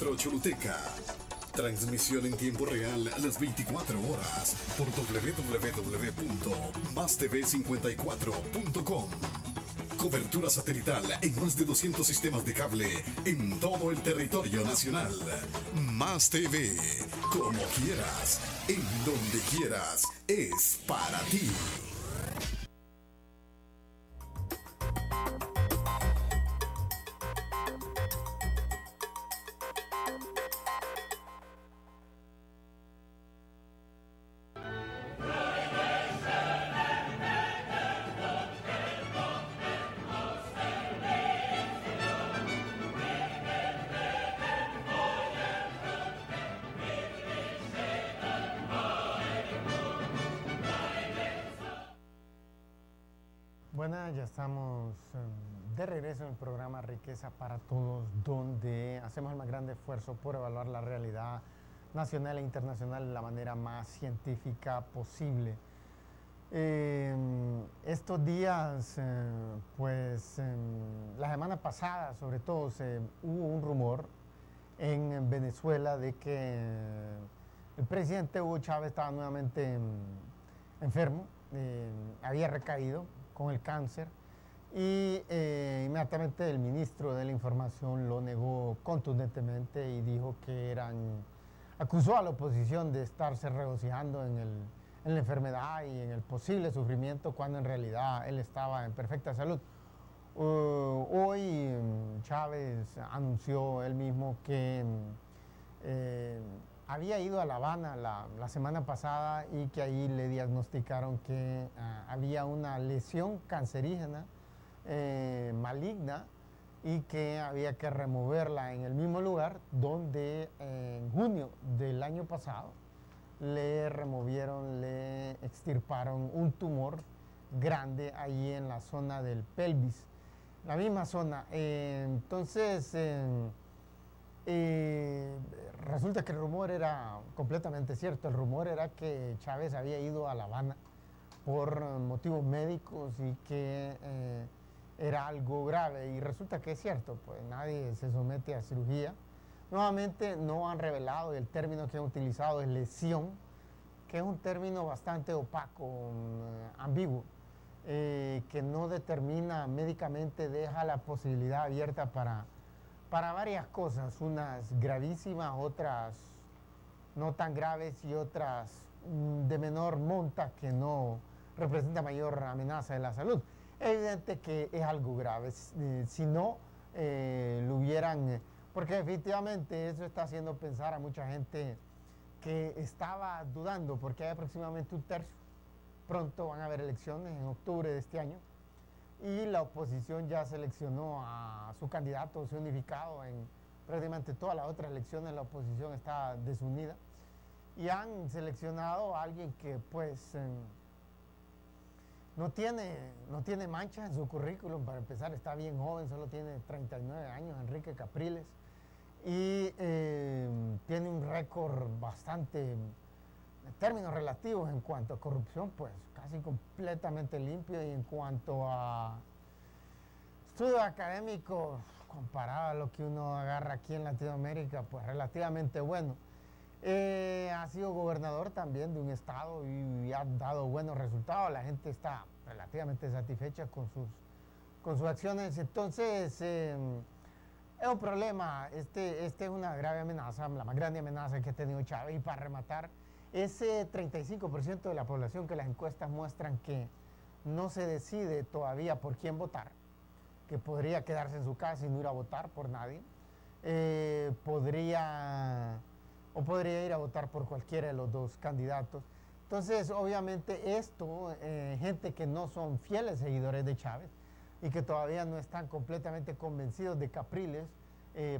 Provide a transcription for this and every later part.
Centro Choluteca. Transmisión en tiempo real a las 24 horas por www.mastv54.com. Cobertura satelital en más de 200 sistemas de cable en todo el territorio nacional. Más TV, como quieras, en donde quieras, es para ti. Buenas, ya estamos de regreso en el programa Riqueza para Todos, donde hacemos el más grande esfuerzo por evaluar la realidad nacional e internacional de la manera más científica posible. Estos días, la semana pasada sobre todo, hubo un rumor en Venezuela de que el presidente Hugo Chávez estaba nuevamente enfermo, había recaído con el cáncer y inmediatamente el ministro de la Información lo negó contundentemente y dijo que acusó a la oposición de estarse regocijando en la enfermedad y en el posible sufrimiento cuando en realidad él estaba en perfecta salud. Hoy Chávez anunció él mismo que había ido a La Habana la semana pasada y que ahí le diagnosticaron que había una lesión cancerígena maligna y que había que removerla en el mismo lugar donde en junio del año pasado le extirparon un tumor grande ahí en la zona del pelvis, la misma zona. Entonces resulta que el rumor era completamente cierto. El rumor era que Chávez había ido a La Habana por motivos médicos y que era algo grave, y resulta que es cierto, pues nadie se somete a cirugía. Nuevamente no han revelado, y el término que han utilizado es lesión, que es un término bastante opaco, ambiguo, que no determina médicamente, deja la posibilidad abierta para varias cosas, unas gravísimas, otras no tan graves y otras de menor monta que no representa mayor amenaza de la salud. Es evidente que es algo grave, si no lo hubieran, porque definitivamente eso está haciendo pensar a mucha gente que estaba dudando, porque hay aproximadamente un tercio, pronto van a haber elecciones en octubre de este año, y la oposición ya seleccionó a su candidato, se ha unificado en prácticamente todas las otras elecciones. La oposición está desunida y han seleccionado a alguien que pues no tiene manchas en su currículum. Para empezar, está bien joven, solo tiene 39 años, Enrique Capriles, y tiene un récord bastante, en términos relativos, en cuanto a corrupción, pues casi completamente limpio, y en cuanto a estudio académico, comparado a lo que uno agarra aquí en Latinoamérica, pues relativamente bueno. Ha sido gobernador también de un estado y ha dado buenos resultados. La gente está relativamente satisfecha con sus acciones. Entonces, es un problema. Este es una grave amenaza, la más grande amenaza que ha tenido Chávez. Y para rematar, ese 35% de la población que las encuestas muestran que no se decide todavía por quién votar, que podría quedarse en su casa y no ir a votar por nadie, podría ir a votar por cualquiera de los dos candidatos. Entonces, obviamente esto, gente que no son fieles seguidores de Chávez y que todavía no están completamente convencidos de Capriles,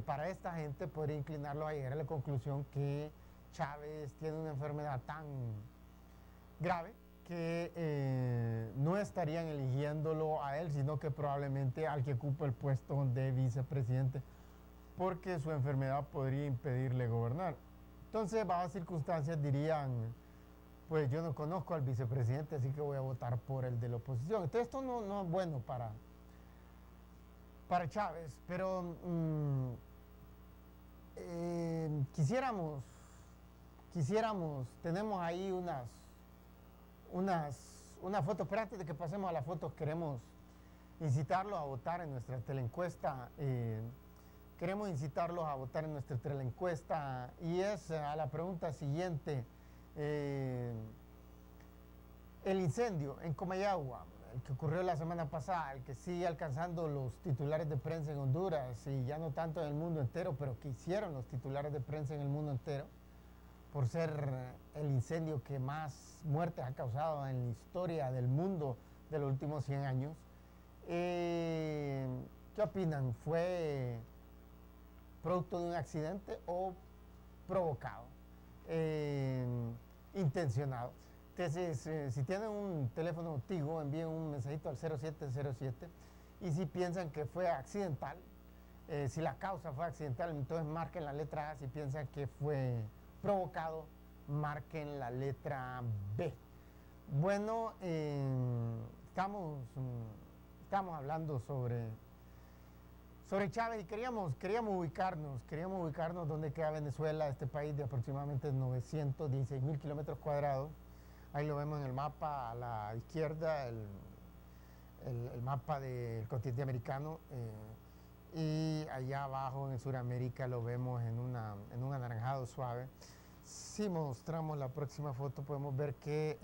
para esta gente podría inclinarlo a llegar a la conclusión que Chávez tiene una enfermedad tan grave que no estarían eligiéndolo a él, sino que probablemente al que ocupa el puesto de vicepresidente, porque su enfermedad podría impedirle gobernar. Entonces, bajo circunstancias dirían, pues yo no conozco al vicepresidente, así que voy a votar por el de la oposición. Entonces, esto no es bueno para Chávez, pero quisiéramos, tenemos ahí una foto, pero antes de que pasemos a la foto, queremos incitarlos a votar en nuestra teleencuesta. Queremos incitarlos a votar en nuestra teleencuesta y es a la pregunta siguiente. El incendio en Comayagua, el que ocurrió la semana pasada, el que sigue alcanzando los titulares de prensa en Honduras y ya no tanto en el mundo entero, pero que hicieron los titulares de prensa en el mundo entero, por ser el incendio que más muertes ha causado en la historia del mundo de los últimos 100 años. ¿Qué opinan? ¿Fue producto de un accidente o provocado, intencionado? Entonces, si tienen un teléfono Tigo, envíen un mensajito al 0707 y si piensan que fue accidental, si la causa fue accidental, entonces marquen la letra A. Si piensan que fue provocado, marquen la letra B. Bueno, estamos hablando sobre Chávez y queríamos ubicarnos donde queda Venezuela, este país de aproximadamente 916.000 kilómetros cuadrados. Ahí lo vemos en el mapa a la izquierda, el mapa del continente americano, y allá abajo en Sudamérica lo vemos en un anaranjado suave. Si mostramos la próxima foto podemos ver que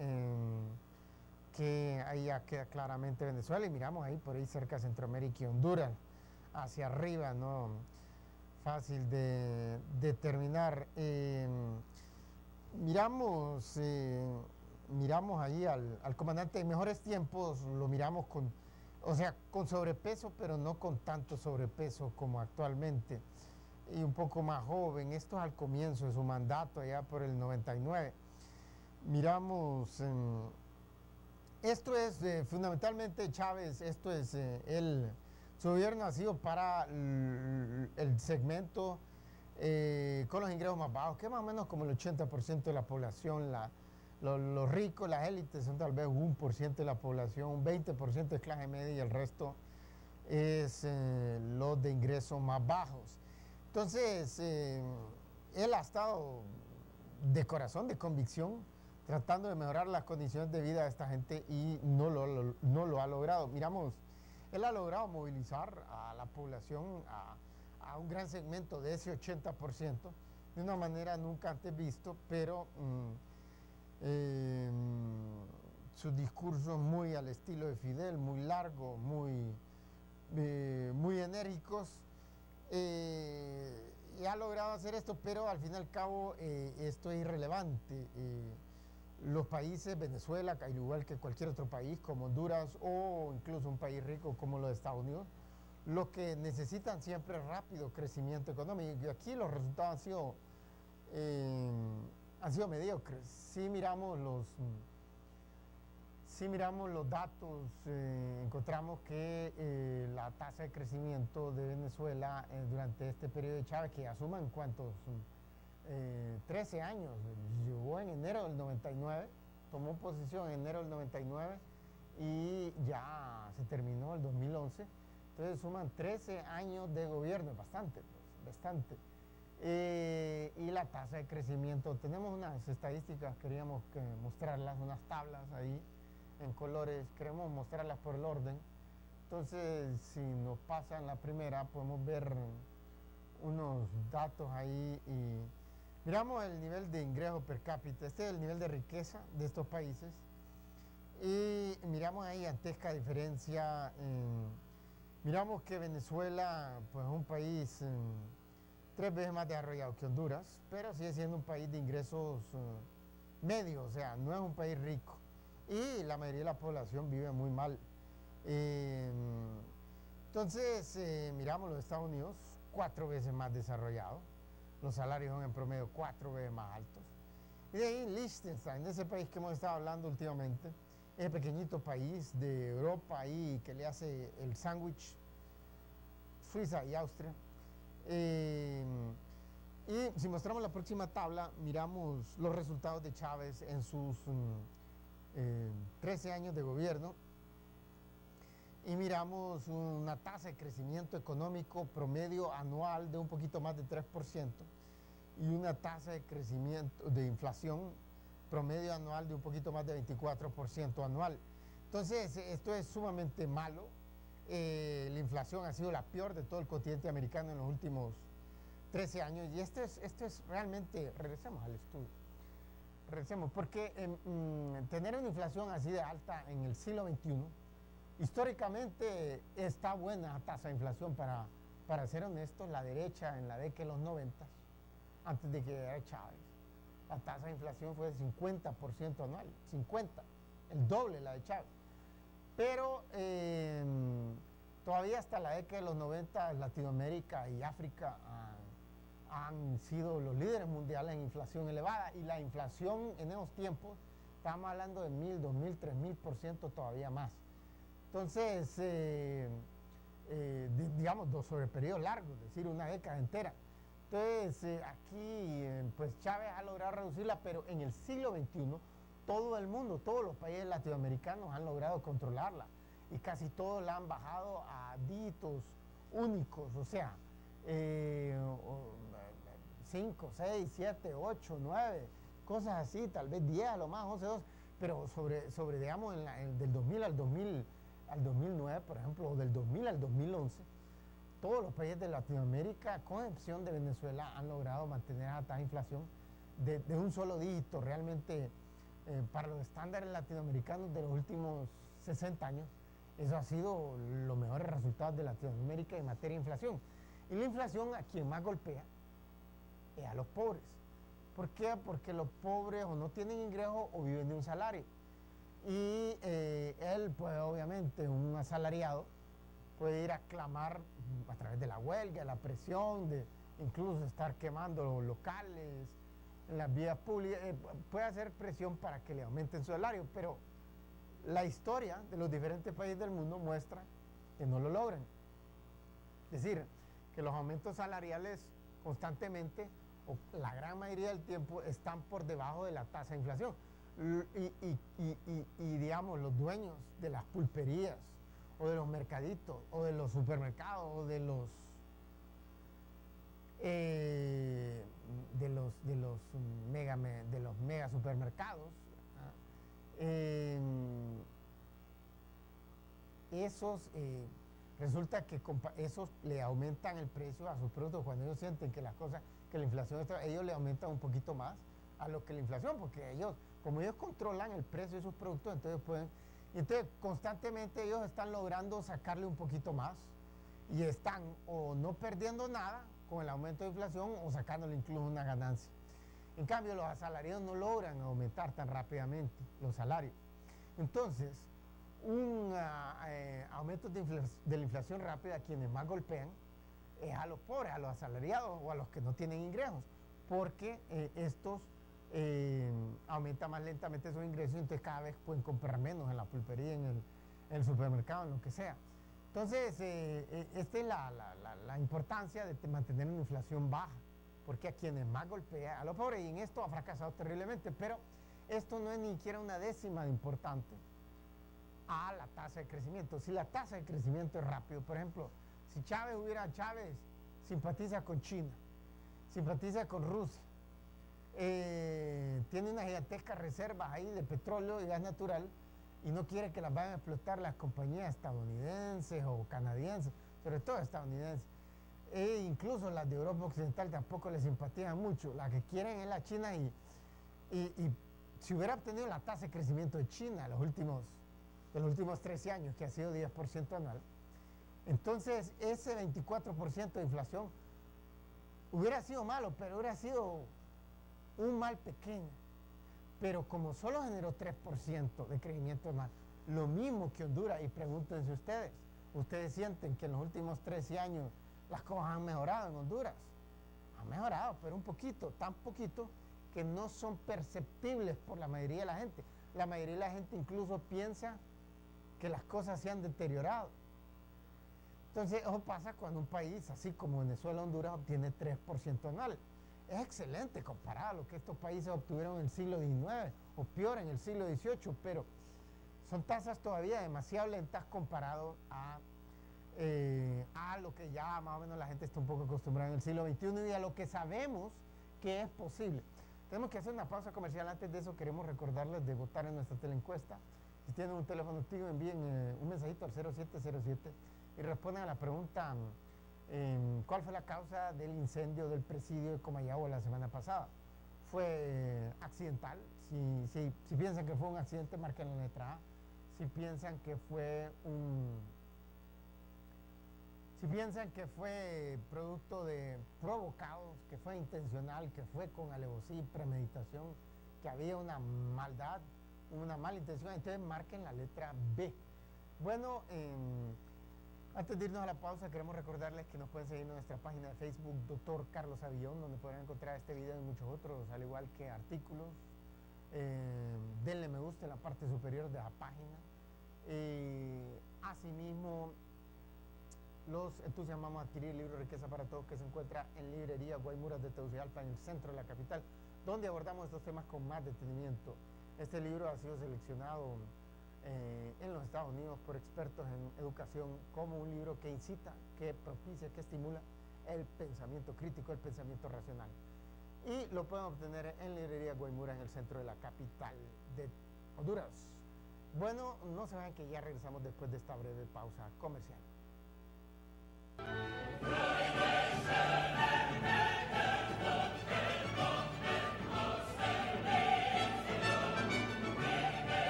ahí ya queda claramente Venezuela y miramos ahí por ahí cerca Centroamérica y Honduras, hacia arriba, ¿no? Fácil de determinar. Miramos ahí al comandante en mejores tiempos, lo miramos con sobrepeso, pero no con tanto sobrepeso como actualmente, y un poco más joven. Esto es al comienzo de su mandato, allá por el 99. Miramos, esto es fundamentalmente Chávez, su gobierno ha sido para el segmento con los ingresos más bajos, que es más o menos como el 80% de la población. Los ricos, las élites, son tal vez 1% de la población, un 20% es clase media y el resto es los de ingresos más bajos. Entonces, él ha estado de corazón, de convicción, tratando de mejorar las condiciones de vida de esta gente y no lo ha logrado. Miramos, él ha logrado movilizar a la población, a un gran segmento de ese 80%, de una manera nunca antes visto, pero sus discursos muy al estilo de Fidel, muy largos, muy enérgicos, y ha logrado hacer esto, pero al fin y al cabo esto es irrelevante. Los países, Venezuela, al igual que cualquier otro país como Honduras o incluso un país rico como los Estados Unidos, lo que necesitan siempre es rápido crecimiento económico, y aquí los resultados han sido mediocres. Si miramos los datos, encontramos que la tasa de crecimiento de Venezuela durante este periodo de Chávez, que asuman cuántos, 13 años, llegó en enero del 99, tomó posesión en enero del 99 y ya se terminó el 2011, entonces suman 13 años de gobierno, bastante. Y la tasa de crecimiento, tenemos unas estadísticas, queríamos mostrarlas, unas tablas ahí en colores, queremos mostrarlas por el orden. Entonces, si nos pasan la primera, podemos ver unos datos ahí y miramos el nivel de ingreso per cápita. Este es el nivel de riqueza de estos países y miramos ahí gigantesca diferencia. Miramos que Venezuela, pues, es un país 3 veces más desarrollado que Honduras, pero sigue siendo un país de ingresos medios, o sea, no es un país rico. Y la mayoría de la población vive muy mal. Entonces, miramos los Estados Unidos, 4 veces más desarrollados. Los salarios son en promedio 4 veces más altos. Y de ahí Liechtenstein, ese país que hemos estado hablando últimamente, ese pequeñito país de Europa ahí que le hace el sándwich, Suiza y Austria. Y si mostramos la próxima tabla, miramos los resultados de Chávez en sus 13 años de gobierno y miramos una tasa de crecimiento económico promedio anual de un poquito más de 3%. y una tasa de crecimiento, de inflación promedio anual de un poquito más de 24% anual. Entonces, esto es sumamente malo. La inflación ha sido la peor de todo el continente americano en los últimos 13 años. Y esto es realmente, regresemos al estudio, porque tener una inflación así de alta en el siglo XXI, históricamente está buena tasa de inflación para ser honestos. La derecha en la década de los 90, antes de que llegara Chávez, la tasa de inflación fue de 50% anual, 50, el doble la de Chávez. Pero todavía hasta la década de los 90 Latinoamérica y África han sido los líderes mundiales en inflación elevada, y la inflación en esos tiempos, estamos hablando de 1000, 2000, 3000% todavía más. Entonces, digamos, sobre periodos largos, es decir, una década entera. Entonces, aquí, pues Chávez ha logrado reducirla, pero en el siglo XXI, todo el mundo, todos los países latinoamericanos han logrado controlarla, y casi todos la han bajado a dígitos únicos, o sea, 5, 6, 7, 8, 9, cosas así, tal vez 10 a lo más, 11, 12, pero sobre digamos, del 2000 al 2009, por ejemplo, o del 2000 al 2011, todos los países de Latinoamérica, con excepción de Venezuela, han logrado mantener a tasa de inflación de un solo dígito. Realmente, para los estándares latinoamericanos de los últimos 60 años, eso ha sido los mejores resultados de Latinoamérica en materia de inflación. Y la inflación a quien más golpea es a los pobres. ¿Por qué? Porque los pobres o no tienen ingresos o viven de un salario. Y él, pues obviamente, un asalariado, puede ir a clamar a través de la huelga, la presión, de incluso estar quemando los locales, en las vías públicas, puede hacer presión para que le aumenten su salario, pero la historia de los diferentes países del mundo muestra que no lo logran. Es decir, que los aumentos salariales constantemente, o la gran mayoría del tiempo, están por debajo de la tasa de inflación. Y digamos, los dueños de las pulperías, o de los mercaditos, o de los supermercados, o de los mega supermercados, resulta que esos le aumentan el precio a sus productos cuando ellos sienten que la inflación está, ellos le aumentan un poquito más a lo que la inflación, porque como ellos controlan el precio de sus productos, entonces constantemente ellos están logrando sacarle un poquito más, y están o no perdiendo nada con el aumento de inflación, o sacándole incluso una ganancia. En cambio, los asalariados no logran aumentar tan rápidamente los salarios. Entonces, un aumento de la inflación rápida, a quienes más golpean es a los pobres, a los asalariados o a los que no tienen ingresos, porque estos aumentan más lentamente sus ingresos, y entonces cada vez pueden comprar menos en la pulpería, en el supermercado, en lo que sea. Entonces, esta es la importancia de mantener una inflación baja, porque a quienes más golpea a los pobres, y en esto ha fracasado terriblemente, pero esto no es ni siquiera una décima de importante a la tasa de crecimiento. Si la tasa de crecimiento es rápido, por ejemplo, si Chávez simpatiza con China, simpatiza con Rusia, tiene unas gigantescas reservas ahí de petróleo y gas natural, y no quiere que las vayan a explotar las compañías estadounidenses o canadienses, sobre todo estadounidenses, e incluso las de Europa Occidental tampoco les simpatizan mucho. La que quieren es la China, y si hubiera obtenido la tasa de crecimiento de China de los últimos 13 años, que ha sido 10% anual, entonces ese 24% de inflación hubiera sido malo, pero hubiera sido un mal pequeño. Pero como solo generó 3% de crecimiento anual, lo mismo que Honduras, y pregúntense ustedes sienten que en los últimos 13 años las cosas han mejorado en Honduras. Han mejorado, pero un poquito, tan poquito que no son perceptibles por la mayoría de la gente. La mayoría de la gente incluso piensa que las cosas se han deteriorado. Entonces, eso pasa cuando un país así como Venezuela, Honduras, obtiene 3% anual. Es excelente comparado a lo que estos países obtuvieron en el siglo XIX, o peor, en el siglo XVIII, pero son tasas todavía demasiado lentas comparado a lo que ya más o menos la gente está un poco acostumbrada en el siglo XXI, y a lo que sabemos que es posible. Tenemos que hacer una pausa comercial. Antes de eso queremos recordarles de votar en nuestra teleencuesta. Si tienen un teléfono activo, envíen un mensajito al 0707 y respondan a la pregunta ¿cuál fue la causa del incendio del presidio de Comayagua la semana pasada? ¿Fue accidental? Si piensan que fue un accidente, marquen la letra A. Si piensan que fue producto de provocados, que fue intencional, que fue con alevosía, premeditación, que había una maldad, una mala intención, entonces marquen la letra B. Bueno, antes de irnos a la pausa, queremos recordarles que nos pueden seguir en nuestra página de Facebook, Dr. Carlos Avillón, donde podrán encontrar este video y muchos otros, al igual que artículos. Denle me gusta en la parte superior de la página. Asimismo, los entusiasmamos a adquirir el libro Riqueza para Todos, que se encuentra en librería Guaymuras de Tegucigalpa, en el centro de la capital, donde abordamos estos temas con más detenimiento. Este libro ha sido seleccionado en los Estados Unidos por expertos en educación como un libro que incita, que propicia, que estimula el pensamiento crítico, el pensamiento racional. Y lo pueden obtener en librería Guaymura, en el centro de la capital de Honduras. Bueno, no se vayan, que ya regresamos después de esta breve pausa comercial.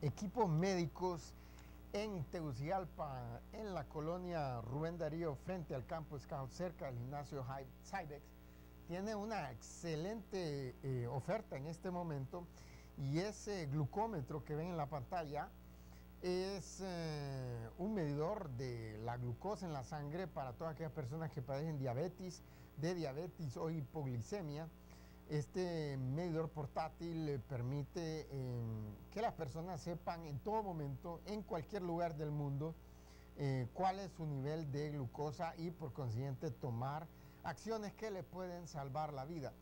Equipos médicos en Tegucigalpa, en la colonia Rubén Darío, frente al campo Scout, cerca del gimnasio Cybex, tiene una excelente oferta en este momento, y ese glucómetro que ven en la pantalla es un medidor de la glucosa en la sangre para todas aquellas personas que padecen diabetes o hipoglicemia. Este medidor portátil permite que las personas sepan en todo momento, en cualquier lugar del mundo, cuál es su nivel de glucosa y por consiguiente tomar acciones que le pueden salvar la vida.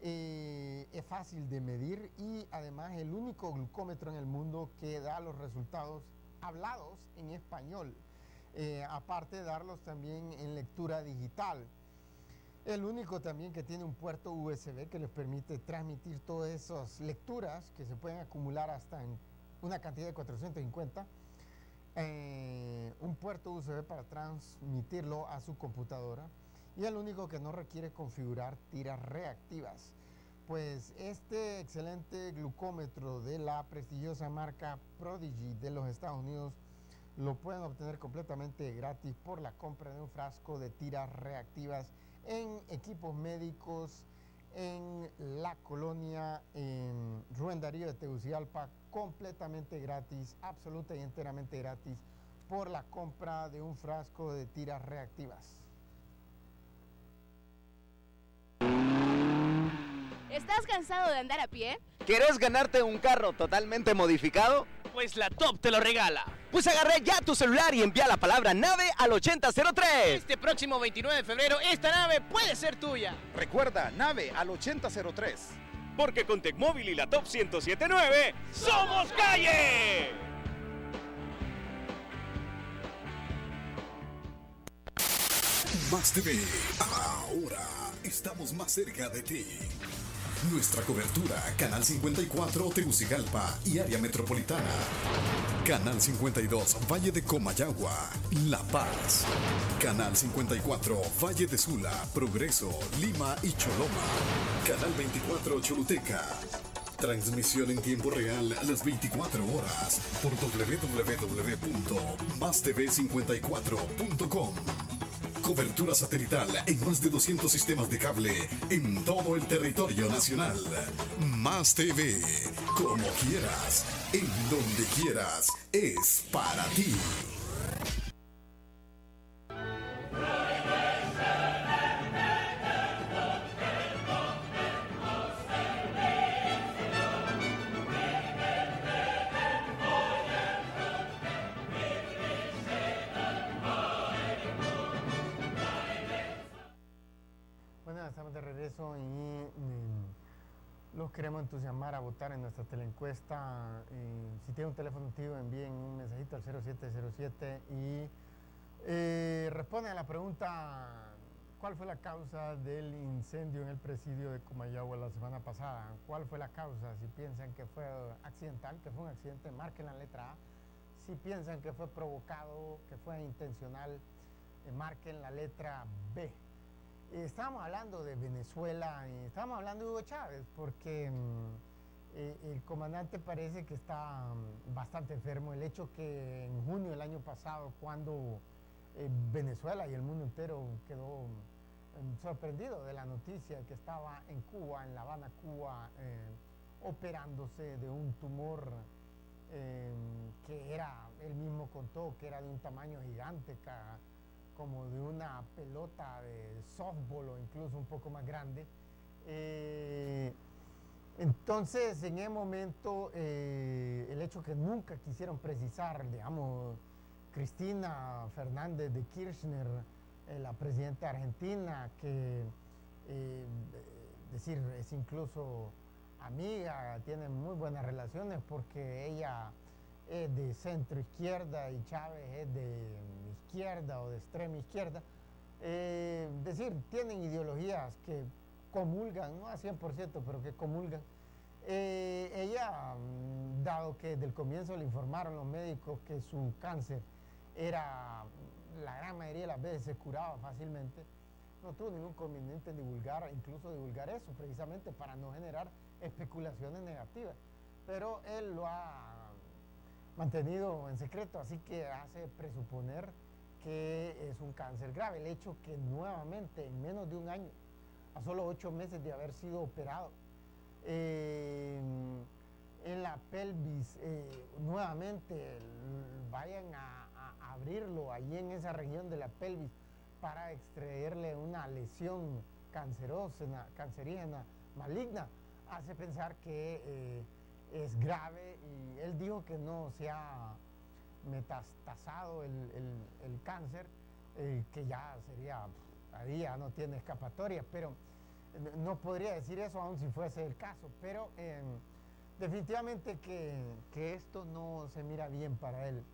Es fácil de medir y además el único glucómetro en el mundo que da los resultados hablados en español, aparte de darlos también en lectura digital. El único también que tiene un puerto USB que les permite transmitir todas esas lecturas que se pueden acumular hasta en una cantidad de 450. Un puerto USB para transmitirlo a su computadora. Y el único que no requiere configurar tiras reactivas. Pues este excelente glucómetro de la prestigiosa marca Prodigy de los Estados Unidos lo pueden obtener completamente gratis por la compra de un frasco de tiras reactivas en equipos médicos en la colonia Rubén Darío de Tegucigalpa, completamente gratis, absoluta y enteramente gratis, por la compra de un frasco de tiras reactivas. ¿Estás cansado de andar a pie? ¿Quieres ganarte un carro totalmente modificado? Pues la Top te lo regala. Pues agarré ya tu celular y envía la palabra nave al 8003. Este próximo 29 de febrero, esta nave puede ser tuya. Recuerda, nave al 8003. Porque con Tecmóvil y la Top 1079, ¡somos calle! Más TV, ahora estamos más cerca de ti. Nuestra cobertura, Canal 54 Tegucigalpa y área metropolitana. Canal 52 Valle de Comayagua, La Paz. Canal 54 Valle de Sula, Progreso, Lima y Choloma. Canal 24 Choluteca. Transmisión en tiempo real las 24 horas por www.mastv54.com. Cobertura satelital en más de 200 sistemas de cable en todo el territorio nacional. Más TV, como quieras, en donde quieras, es para ti. los queremos entusiasmar a votar en nuestra teleencuesta. Si tiene un teléfono activo, envíen un mensajito al 0707 y responden a la pregunta: ¿cuál fue la causa del incendio en el presidio de Comayagua la semana pasada? ¿Cuál fue la causa? Si piensan que fue accidental, que fue un accidente, marquen la letra A. Si piensan que fue provocado, que fue intencional, marquen la letra B. Estábamos hablando de Venezuela y estábamos hablando de Hugo Chávez porque el comandante parece que está bastante enfermo. El hecho que en junio del año pasado, cuando Venezuela y el mundo entero quedó sorprendido de la noticia que estaba en Cuba, en La Habana, Cuba, operándose de un tumor que era, él mismo contó, que era de un tamaño gigante, como de una pelota de softball o incluso un poco más grande. Entonces, en ese momento, el hecho que nunca quisieron precisar, digamos, Cristina Fernández de Kirchner, la presidenta argentina, que decir, es incluso amiga, tiene muy buenas relaciones porque ella es de centro izquierda y Chávez es de izquierda o de extrema izquierda. Decir, tienen ideologías que comulgan, no a 100%, pero que comulgan. Ella, dado que desde el comienzo le informaron los médicos que su cáncer era, la gran mayoría de las veces se curaba fácilmente, no tuvo ningún conveniente en divulgar, incluso divulgar eso, precisamente para no generar especulaciones negativas. Pero él lo ha mantenido en secreto, así que hace presuponer que es un cáncer grave. El hecho que nuevamente, en menos de un año, a solo 8 meses de haber sido operado, en la pelvis, nuevamente vayan a abrirlo allí en esa región de la pelvis para extraerle una lesión cancerígena, maligna, hace pensar que es grave, y él dijo que no se ha metastasado el cáncer, que ya sería, ahí ya no tiene escapatoria, pero no podría decir eso aun si fuese el caso, pero definitivamente que esto no se mira bien para él.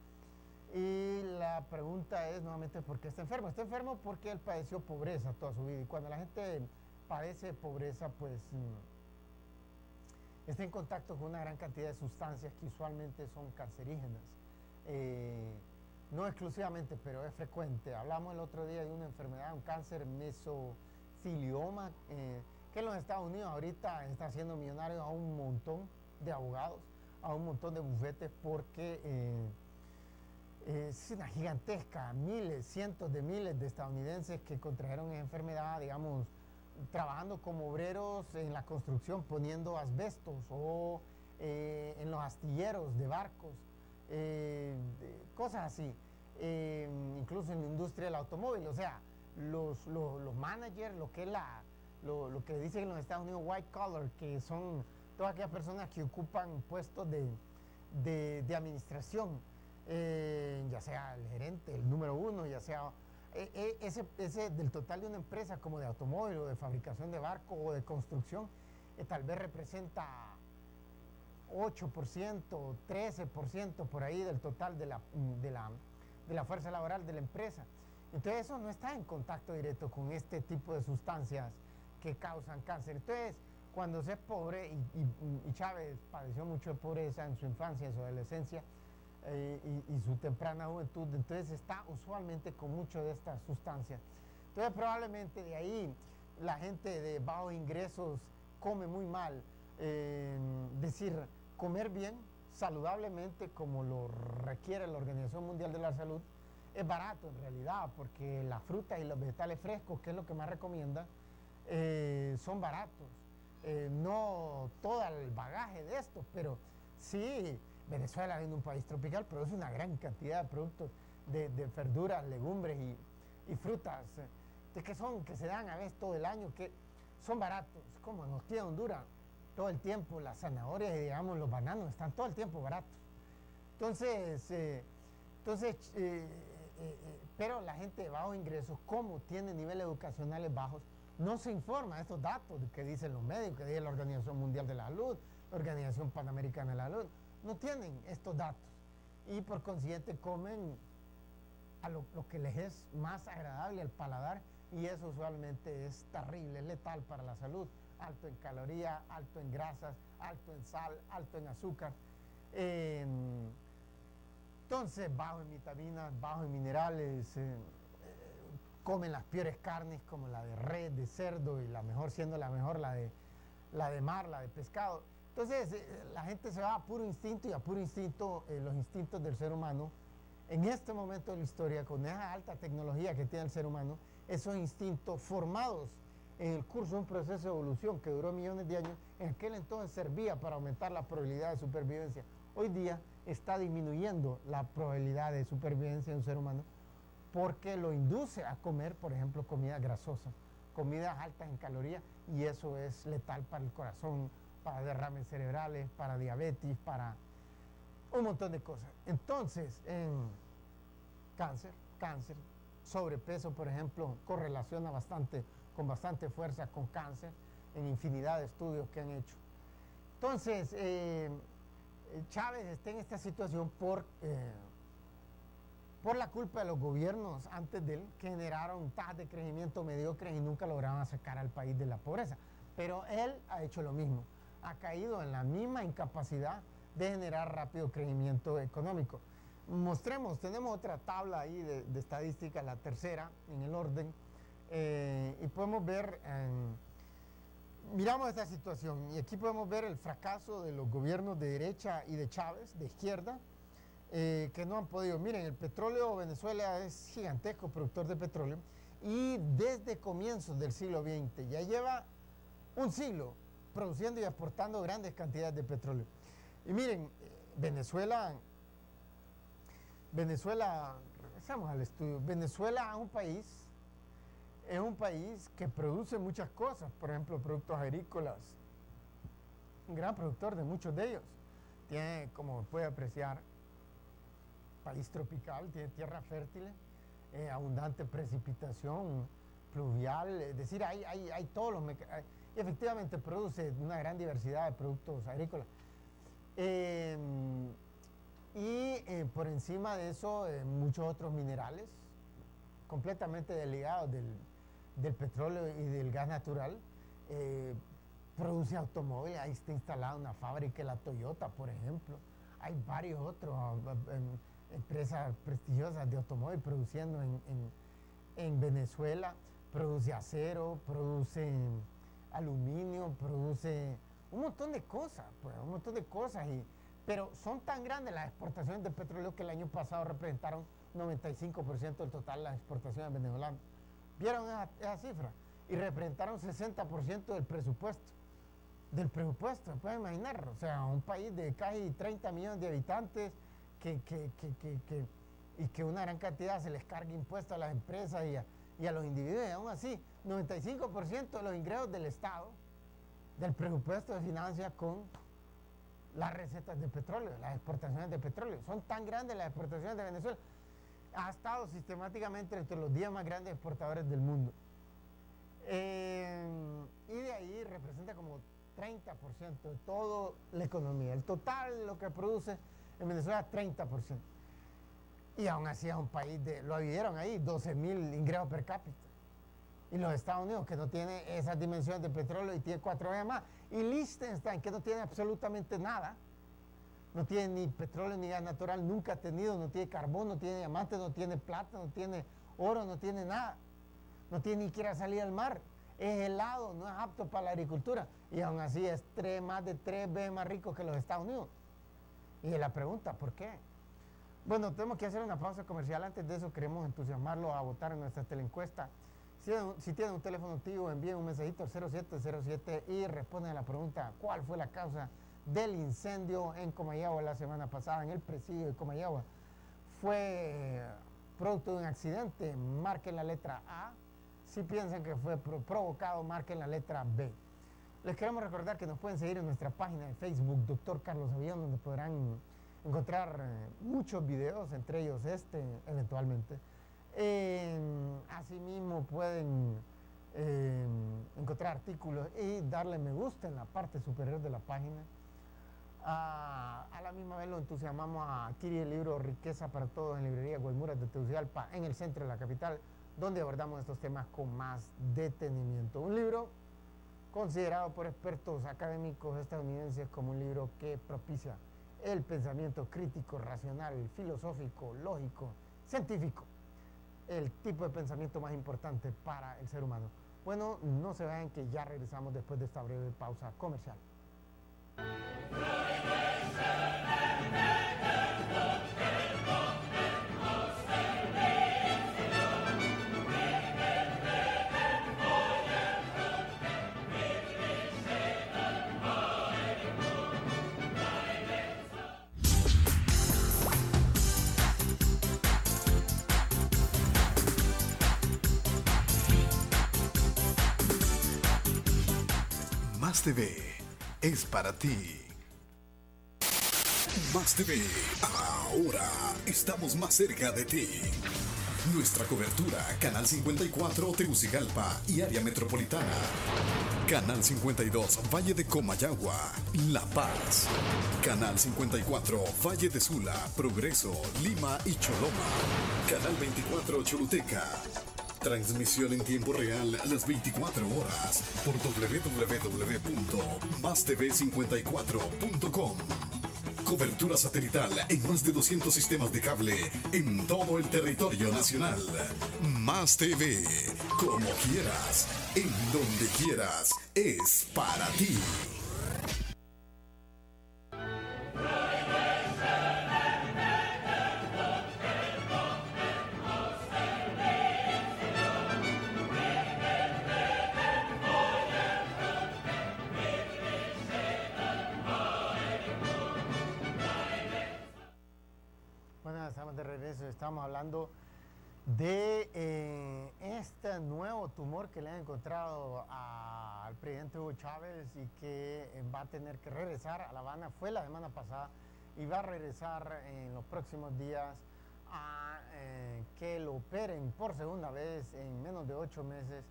Y la pregunta es nuevamente por qué está enfermo. Está enfermo porque él padeció pobreza toda su vida, y cuando la gente padece pobreza, pues está en contacto con una gran cantidad de sustancias que usualmente son cancerígenas. No exclusivamente, pero es frecuente. Hablamos el otro día de una enfermedad, un cáncer mesotelioma, que en los Estados Unidos ahorita está haciendo millonario a un montón de abogados, a un montón de bufetes, porque es una gigantesca, miles, cientos de miles de estadounidenses que contrajeron esa enfermedad, digamos, trabajando como obreros en la construcción, poniendo asbestos, o en los astilleros de barcos, cosas así, incluso en la industria del automóvil. O sea, los managers, lo que dicen en los Estados Unidos white collar, que son todas aquellas personas que ocupan puestos de administración, ya sea el gerente, el número uno, ya sea ese del total de una empresa como de automóvil o de fabricación de barco o de construcción, tal vez representa 8%, 13% por ahí del total de la fuerza laboral de la empresa. Entonces eso no está en contacto directo con este tipo de sustancias que causan cáncer. Entonces, cuando se es pobre, y Chávez padeció mucho de pobreza en su infancia, en su adolescencia, y su temprana juventud, entonces está usualmente con mucho de estas sustancias. Entonces probablemente de ahí la gente de bajos ingresos come muy mal. Decir, comer bien, saludablemente, como lo requiere la Organización Mundial de la Salud, es barato en realidad, porque las frutas y los vegetales frescos, que es lo que más recomienda, son baratos. No todo el bagaje de esto, pero sí, Venezuela es un país tropical, produce una gran cantidad de productos de verduras, legumbres y frutas que se dan a veces todo el año, que son baratos, como en aquí en Honduras, todo el tiempo las zanahorias y, digamos, los bananos están todo el tiempo baratos. Pero la gente de bajos ingresos, como tiene niveles educacionales bajos, no se informa de estos datos que dicen los médicos, que dice la Organización Mundial de la Salud, la Organización Panamericana de la Salud. No tienen estos datos y por consiguiente comen a lo que les es más agradable al paladar, y eso usualmente es terrible, es letal para la salud. Alto en calorías, alto en grasas, alto en sal, alto en azúcar. Entonces, bajo en vitaminas, bajo en minerales, comen las peores carnes como la de res, de cerdo, y la mejor siendo la mejor la de mar, la de pescado. Entonces, la gente se va a puro instinto, y a puro instinto los instintos del ser humano, en este momento de la historia, con esa alta tecnología que tiene el ser humano, esos instintos formados en el curso de un proceso de evolución que duró millones de años, en aquel entonces servía para aumentar la probabilidad de supervivencia. Hoy día está disminuyendo la probabilidad de supervivencia de un ser humano porque lo induce a comer, por ejemplo, comida grasosa, comidas altas en calorías, y eso es letal para el corazón, para derrames cerebrales, para diabetes, para un montón de cosas. Entonces, en cáncer, sobrepeso, por ejemplo, correlaciona con bastante fuerza con cáncer, en infinidad de estudios que han hecho. Entonces, Chávez está en esta situación por la culpa de los gobiernos antes de él, que generaron tasas de crecimiento mediocres y nunca lograban sacar al país de la pobreza. Pero él ha hecho lo mismo, ha caído en la misma incapacidad de generar rápido crecimiento económico. Tenemos otra tabla ahí de estadística, la tercera en el orden, y podemos ver, miramos esta situación, y aquí podemos ver el fracaso de los gobiernos de derecha y de Chávez, de izquierda, que no han podido. Miren, el petróleo, Venezuela es gigantesco productor de petróleo, y desde comienzos del siglo XX, ya lleva un siglo produciendo y exportando grandes cantidades de petróleo. Y miren, Venezuela, regresamos al estudio, Venezuela es un país que produce muchas cosas, por ejemplo, productos agrícolas, un gran productor de muchos de ellos. Tiene, como puede apreciar, país tropical, tiene tierra fértil, abundante precipitación pluvial, es decir, hay todos los mecanismos, efectivamente produce una gran diversidad de productos agrícolas. Por encima de eso, muchos otros minerales, completamente desligados del petróleo y del gas natural. Produce automóviles, ahí está instalada una fábrica, la Toyota, por ejemplo. Hay varios otros empresas prestigiosas de automóvil produciendo en Venezuela. Produce acero, produce aluminio, produce un montón de cosas, pues, un montón de cosas. Pero son tan grandes las exportaciones de petróleo que el año pasado representaron 95% del total de las exportaciones venezolanas. ¿Vieron esa cifra? Y representaron 60% del presupuesto. Se pueden imaginar. O sea, un país de casi 30 millones de habitantes y que una gran cantidad se les cargue impuestos a las empresas y a los individuos. Y aún así, 95% de los ingresos del Estado, del presupuesto, se financia con las recetas de petróleo, las exportaciones de petróleo. Son tan grandes las exportaciones de Venezuela. Ha estado sistemáticamente entre los 10 más grandes exportadores del mundo. Y de ahí representa como 30% de toda la economía. El total de lo que produce en Venezuela, 30%. Y aún así es un país lo vieron ahí, 12.000 ingresos per cápita. Y los Estados Unidos, que no tiene esas dimensiones de petróleo y tiene 4 veces más. Y Liechtenstein, que no tiene absolutamente nada, no tiene ni petróleo ni gas natural, nunca ha tenido, no tiene carbón, no tiene diamantes, no tiene plata, no tiene oro, no tiene nada. No tiene ni siquiera salida al mar. Es helado, no es apto para la agricultura. Y aún así es más de 3 veces más rico que los Estados Unidos. Y la pregunta, ¿por qué? Bueno, tenemos que hacer una pausa comercial. Antes de eso, queremos entusiasmarlo a votar en nuestra teleencuesta. Si tienen un teléfono activo, envíen un mensajito al 0707 y responden a la pregunta: ¿cuál fue la causa del incendio en Comayagua la semana pasada, en el presidio de Comayagua? ¿Fue producto de un accidente? Marquen la letra A. Si piensan que fue provocado, marquen la letra B. Les queremos recordar que nos pueden seguir en nuestra página de Facebook, Dr. Carlos Avión, donde podrán encontrar muchos videos, entre ellos eventualmente. Asimismo pueden encontrar artículos y darle me gusta en la parte superior de la página. A la misma vez lo entusiasmamos a adquirir el libro Riqueza para Todos en librería Guaymuras de Tegucigalpa, en el centro de la capital, donde abordamos estos temas con más detenimiento. Un libro considerado por expertos académicos estadounidenses como un libro que propicia el pensamiento crítico, racional, filosófico, lógico, científico, el tipo de pensamiento más importante para el ser humano. Bueno, no se vayan, que ya regresamos después de esta breve pausa comercial. Más TV es para ti. Más TV, ahora estamos más cerca de ti. Nuestra cobertura, Canal 54 Tegucigalpa y área metropolitana. Canal 52 Valle de Comayagua, La Paz. Canal 54 Valle de Sula, Progreso, Lima y Choloma. Canal 24 Choluteca. Transmisión en tiempo real las 24 horas por www.mastv54.com. Cobertura satelital en más de 200 sistemas de cable en todo el territorio nacional. Más TV, como quieras, en donde quieras, es para ti. De regreso, estamos hablando de este nuevo tumor que le han encontrado al presidente Hugo Chávez y que va a tener que regresar a La Habana. Fue la semana pasada y va a regresar en los próximos días a que lo operen por segunda vez en menos de 8 meses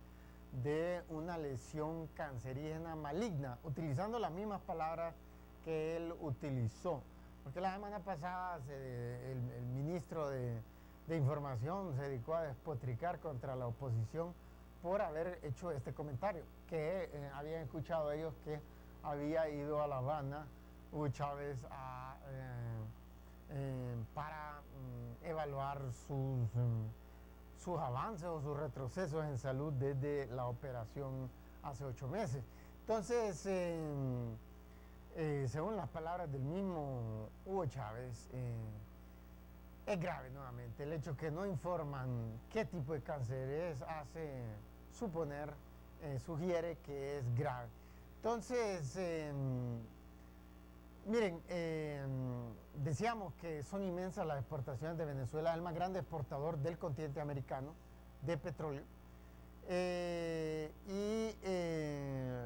de una lesión cancerígena maligna, utilizando las mismas palabras que él utilizó. Porque la semana pasada el ministro de Información se dedicó a despotricar contra la oposición por haber hecho este comentario, que habían escuchado ellos que había ido a La Habana Hugo Chávez para evaluar sus avances o sus retrocesos en salud desde la operación hace 8 meses. Entonces, según las palabras del mismo Hugo Chávez, es grave nuevamente. El hecho que no informan qué tipo de cáncer es hace suponer, sugiere que es grave. Entonces, miren, decíamos que son inmensas las exportaciones de Venezuela, es el más grande exportador del continente americano de petróleo.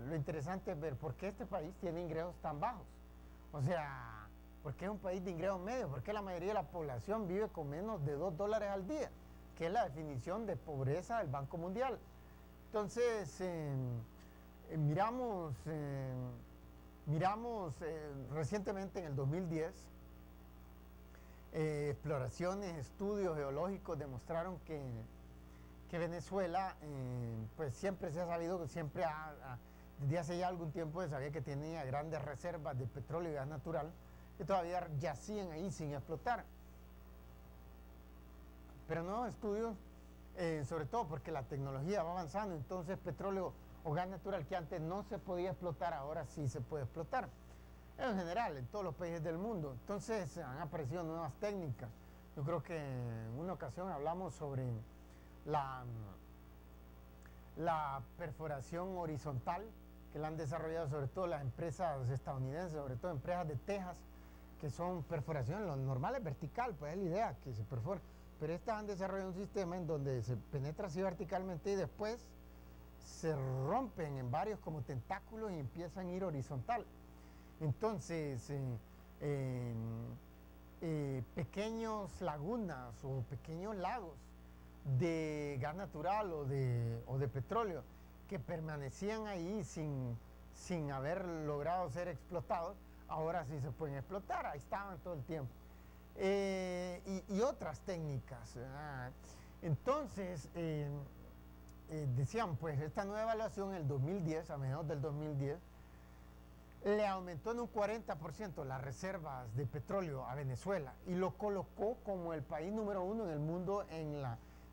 Lo interesante es ver por qué este país tiene ingresos tan bajos. O sea, ¿por qué es un país de ingresos medios? ¿Por qué la mayoría de la población vive con menos de $2 al día? Que es la definición de pobreza del Banco Mundial. Entonces, miramos recientemente en el 2010, exploraciones, estudios geológicos demostraron que Venezuela, pues siempre se ha sabido, desde hace ya algún tiempo se sabía que tenía grandes reservas de petróleo y gas natural que todavía yacían ahí sin explotar. Pero nuevos estudios, sobre todo porque la tecnología va avanzando, entonces petróleo o gas natural que antes no se podía explotar, ahora sí se puede explotar. En general, en todos los países del mundo. Entonces han aparecido nuevas técnicas. Yo creo que en una ocasión hablamos sobre la perforación horizontal, que la han desarrollado sobre todo las empresas estadounidenses, sobre todo empresas de Texas, que son perforaciones, lo normal es vertical, pues es la idea que se perfora, pero estas han desarrollado un sistema en donde se penetra así verticalmente y después se rompen en varios como tentáculos y empiezan a ir horizontal. Entonces, pequeños lagunas o pequeños lagos de gas natural o de petróleo que permanecían ahí sin haber logrado ser explotados, ahora sí se pueden explotar, ahí estaban todo el tiempo. Y otras técnicas, ¿verdad? Entonces, decían, pues esta nueva evaluación en el 2010, a mediados del 2010, le aumentó en un 40% las reservas de petróleo a Venezuela y lo colocó como el país número 1 en el mundo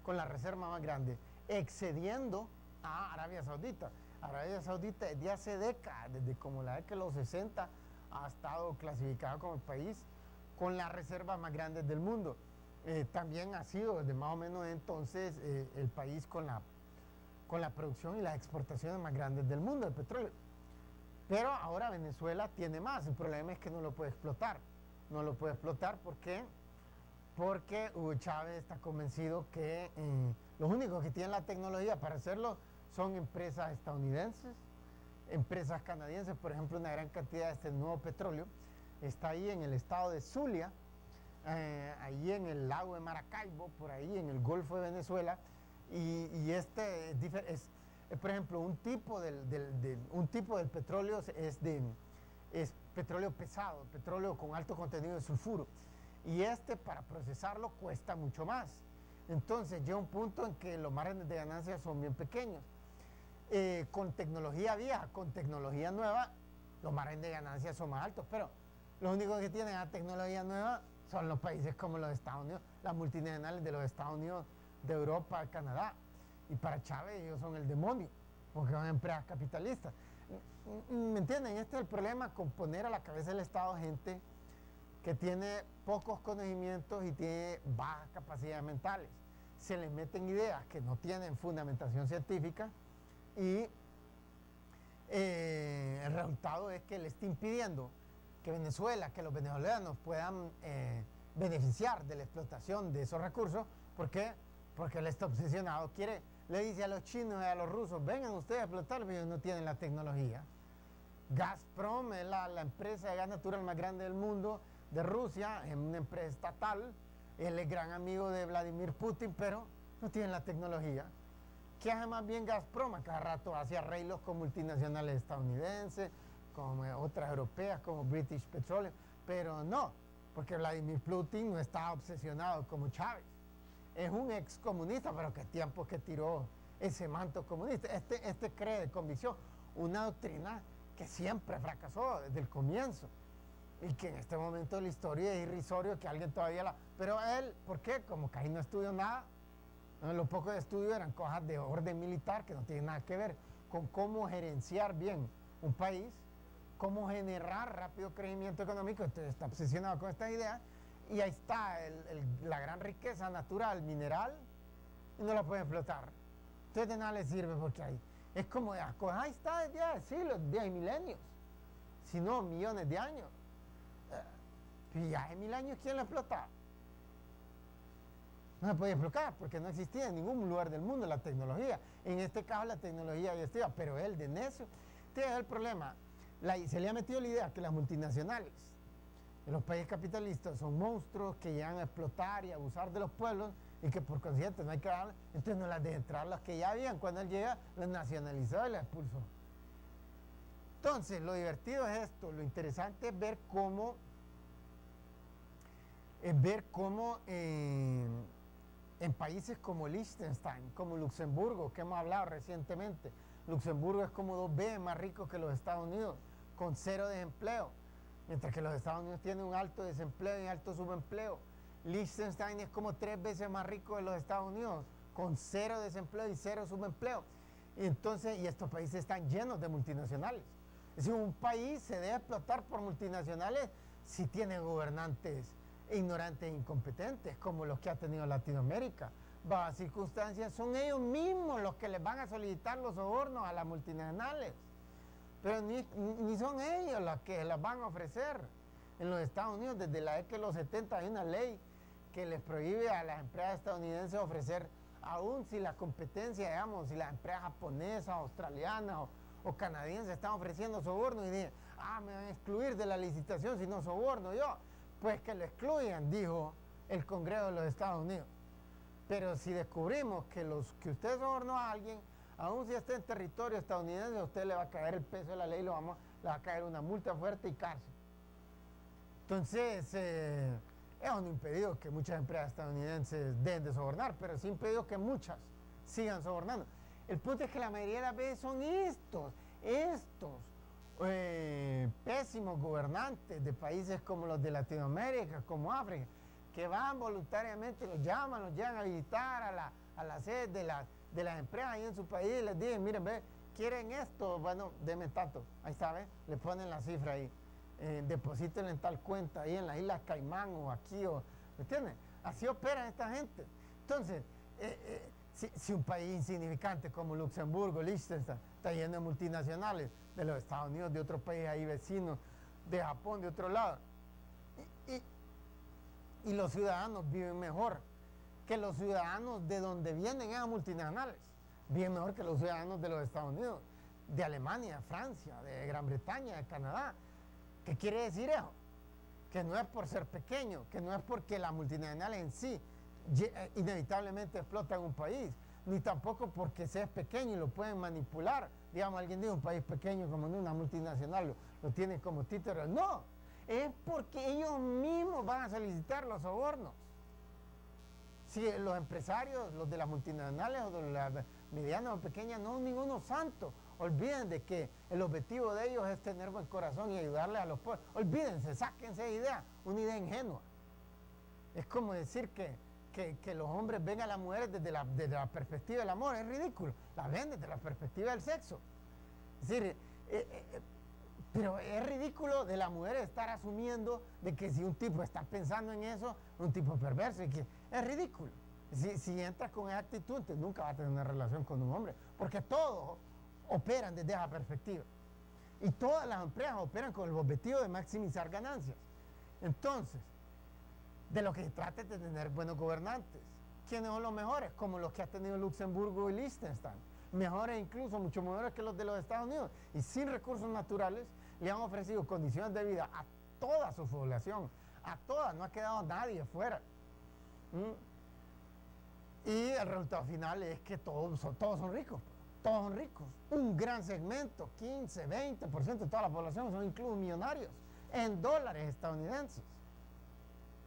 con la reserva más grande, excediendo a Arabia Saudita. Arabia Saudita desde hace décadas, desde como la década de los 60, ha estado clasificada como el país con las reservas más grandes del mundo. También ha sido desde más o menos entonces el país con la producción y las exportaciones más grandes del mundo de petróleo. Pero ahora Venezuela tiene más. El problema es que no lo puede explotar. No lo puede explotar, ¿por qué? Porque Hugo Chávez está convencido que los únicos que tienen la tecnología para hacerlo son empresas estadounidenses, empresas canadienses. Por ejemplo, una gran cantidad de este nuevo petróleo está ahí en el estado de Zulia, ahí en el lago de Maracaibo, por ahí en el Golfo de Venezuela, y este es por ejemplo, un tipo del petróleo es petróleo pesado, petróleo con alto contenido de sulfuro, y para procesarlo cuesta mucho más. Entonces llega un punto en que los márgenes de ganancia son bien pequeños. Con tecnología vieja, con tecnología nueva, los márgenes de ganancia son más altos, pero los únicos que tienen la tecnología nueva son los países como los Estados Unidos, las multinacionales de los Estados Unidos, de Europa, Canadá. Y para Chávez ellos son el demonio, porque son empresas capitalistas. ¿Me entienden? Este es el problema, con poner a la cabeza del Estado gente que tiene pocos conocimientos y tiene bajas capacidades mentales. Se les meten ideas que no tienen fundamentación científica y el resultado es que le está impidiendo que Venezuela, que los venezolanos puedan beneficiar de la explotación de esos recursos. ¿Por qué? Porque él está obsesionado, le dice a los chinos y a los rusos, vengan ustedes a explotar, pero ellos no tienen la tecnología. Gazprom es la empresa de gas natural más grande del mundo, de Rusia, es una empresa estatal, él es gran amigo de Vladimir Putin, pero no tienen la tecnología. ¿Qué hace más bien Gazprom? A cada rato hace arreglos con multinacionales estadounidenses, con otras europeas como British Petroleum, pero no, porque Vladimir Putin no está obsesionado como Chávez. Es un ex comunista, pero qué tiempo que tiró ese manto comunista. Este cree de convicción una doctrina que siempre fracasó desde el comienzo y que en este momento de la historia es irrisorio que alguien todavía Pero él, ¿por qué? Como que ahí no estudió nada. Lo poco de estudio eran cosas de orden militar que no tienen nada que ver con cómo gerenciar bien un país, cómo generar rápido crecimiento económico. Entonces está obsesionado con esta idea. Y ahí está la gran riqueza natural, mineral, y no la pueden explotar. Entonces de nada le sirve porque es como, ahí está desde hace siglos, desde milenios, si no millones de años. Y ya hace 1000 años, ¿quién la explota? No se podía explotar porque no existía en ningún lugar del mundo la tecnología. En este caso la tecnología ya estaba, pero él de necio. Este es el problema. Se le ha metido la idea que las multinacionales los países capitalistas son monstruos que llegan a explotar y abusar de los pueblos y que por consiguiente no hay que darles, entonces no las deja entrar las que ya habían. Cuando él llega, las nacionalizó y las expulsó. Entonces, lo divertido es esto, lo interesante es ver cómo en países como Liechtenstein, como Luxemburgo, que hemos hablado recientemente, Luxemburgo es como 2 veces más rico que los Estados Unidos, con 0 desempleo. Mientras que los Estados Unidos tienen un alto desempleo y alto subempleo. Liechtenstein es como 3 veces más rico de los Estados Unidos, con 0 desempleo y 0 subempleo. Y estos países están llenos de multinacionales. Es decir, un país se debe explotar por multinacionales si tiene gobernantes ignorantes e incompetentes, como los que ha tenido Latinoamérica. Bajo circunstancias, son ellos mismos los que les van a solicitar los sobornos a las multinacionales. Pero ni son ellos los que las van a ofrecer. En los Estados Unidos, desde la década de los 70, hay una ley que les prohíbe a las empresas estadounidenses ofrecer, aún si la competencia, digamos, si las empresas japonesas, australianas o canadienses están ofreciendo soborno y dicen, me van a excluir de la licitación si no soborno yo. Pues que lo excluyan, dijo el Congreso de los Estados Unidos. Pero si descubrimos que usted sobornó a alguien, aún si está en territorio estadounidense, a usted le va a caer el peso de la ley, le va a caer una multa fuerte y cárcel. Entonces, es un impedido que muchas empresas estadounidenses dejen de sobornar, pero sí impedido que muchas sigan sobornando. El punto es que la mayoría de las veces son estos pésimos gobernantes de países como los de Latinoamérica, como África, que van voluntariamente, los llegan a visitar a la sede de las empresas ahí en su país y les dicen, miren, ve, quieren esto, bueno, denme tanto, ahí está, ve, le ponen la cifra ahí, deposítenle en tal cuenta ahí en las Islas Caimán o aquí, ¿me entienden? Así operan esta gente. Entonces, si un país insignificante como Luxemburgo, Liechtenstein, está lleno de multinacionales de los Estados Unidos, de otros países ahí vecinos, de Japón, de otro lado, y los ciudadanos viven mejor que los ciudadanos de donde vienen esas multinacionales, viven mejor que los ciudadanos de los Estados Unidos, de Alemania, Francia, de Gran Bretaña, de Canadá. ¿Qué quiere decir eso? Que no es por ser pequeño, que no es porque la multinacional en sí inevitablemente explota en un país, ni tampoco porque sea pequeño y lo pueden manipular. Digamos, alguien dice un país pequeño como una multinacional lo tiene como título. No, es porque ellos mismos van a solicitar los sobornos. Si los empresarios, los de las multinacionales o de las medianas o pequeñas, no son ninguno santo. Olviden de que el objetivo de ellos es tener buen corazón y ayudarle a los pobres. Olvídense, sáquense de idea, una idea ingenua. Es como decir que los hombres ven a las mujeres desde la perspectiva del amor, es ridículo. Las ven desde la perspectiva del sexo. Es decir, pero es ridículo de la mujer estar asumiendo de que si un tipo está pensando en eso, un tipo perverso, y que es ridículo. Si entras con esa actitud, entonces nunca vas a tener una relación con un hombre, porque todos operan desde esa perspectiva. Y todas las empresas operan con el objetivo de maximizar ganancias. Entonces, de lo que se trata es de tener buenos gobernantes. ¿Quiénes son los mejores? Como los que ha tenido Luxemburgo y Liechtenstein. Mejores incluso, mucho mejores que los de los Estados Unidos. Y sin recursos naturales le han ofrecido condiciones de vida a toda su población. A todas, no ha quedado nadie fuera. Y el resultado final es que todos son ricos. Todos son ricos. Un gran segmento, 15, 20% de toda la población son incluso millonarios en dólares estadounidenses.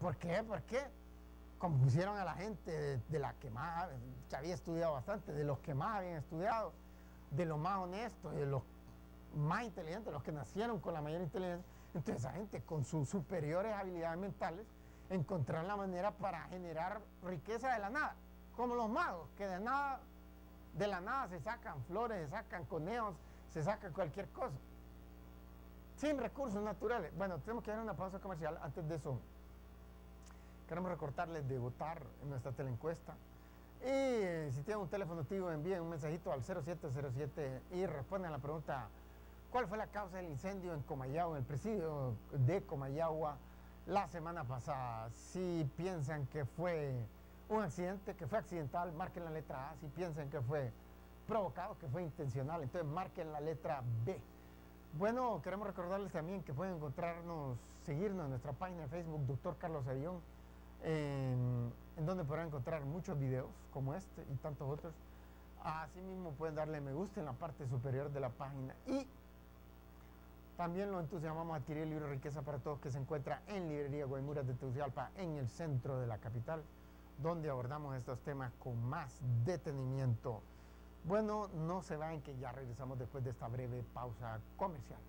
¿Por qué? Porque como pusieron a la gente de la que más, que había estudiado bastante, de los que más habían estudiado, de los más honestos, de los más inteligentes, los que nacieron con la mayor inteligencia, entonces esa gente con sus superiores habilidades mentales encontraron la manera para generar riqueza de la nada, como los magos, que de la nada se sacan flores, se sacan conejos, se sacan cualquier cosa, sin recursos naturales. Bueno, tenemos que dar una pausa comercial. Antes de eso, queremos recordarles de votar en nuestra teleencuesta. Y si tienen un teléfono activo, envíen un mensajito al 0707 y responden a la pregunta: ¿cuál fue la causa del incendio en Comayagua, en el presidio de Comayagua la semana pasada? Si piensan que fue un accidente, que fue accidental, marquen la letra A. Si piensan que fue provocado, que fue intencional, entonces marquen la letra B. Bueno, queremos recordarles también que pueden seguirnos en nuestra página de Facebook, Dr. Carlos Avión, en donde podrán encontrar muchos videos como este y tantos otros. Asimismo pueden darle me gusta en la parte superior de la página, y también lo entusiasmamos a adquirir el libro Riqueza para Todos, que se encuentra en Librería Guaymuras de Tegucigalpa, en el centro de la capital, donde abordamos estos temas con más detenimiento. Bueno, no se vayan, que ya regresamos después de esta breve pausa comercial.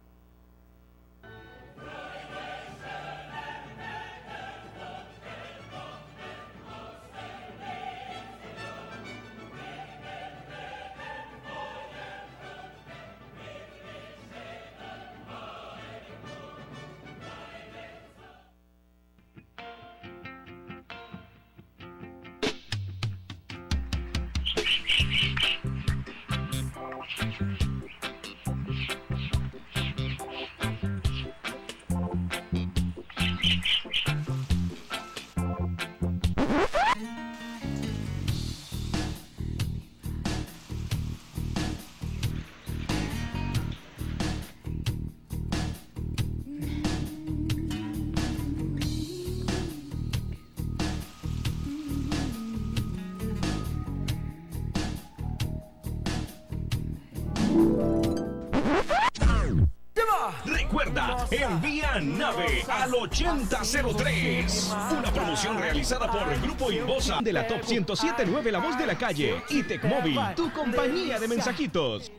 Recuerda, envía nave al 8003. Una promoción realizada por el Grupo Inbosa De la Top 107.9, La Voz de la Calle y Tecmóvil, tu compañía de mensajitos.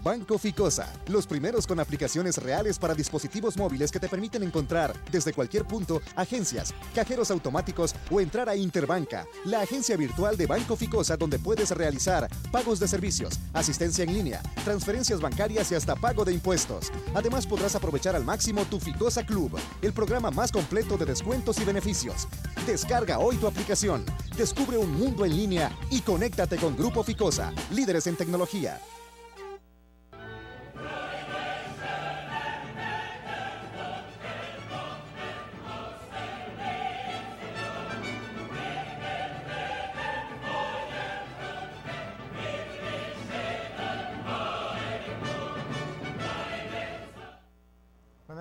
Banco Ficosa, los primeros con aplicaciones reales para dispositivos móviles que te permiten encontrar desde cualquier punto agencias, cajeros automáticos o entrar a Interbanca, la agencia virtual de Banco Ficosa donde puedes realizar pagos de servicios, asistencia en línea, transferencias bancarias y hasta pago de impuestos. Además podrás aprovechar al máximo tu Ficosa Club, el programa más completo de descuentos y beneficios. Descarga hoy tu aplicación, descubre un mundo en línea y conéctate con Grupo Ficosa, líderes en tecnología.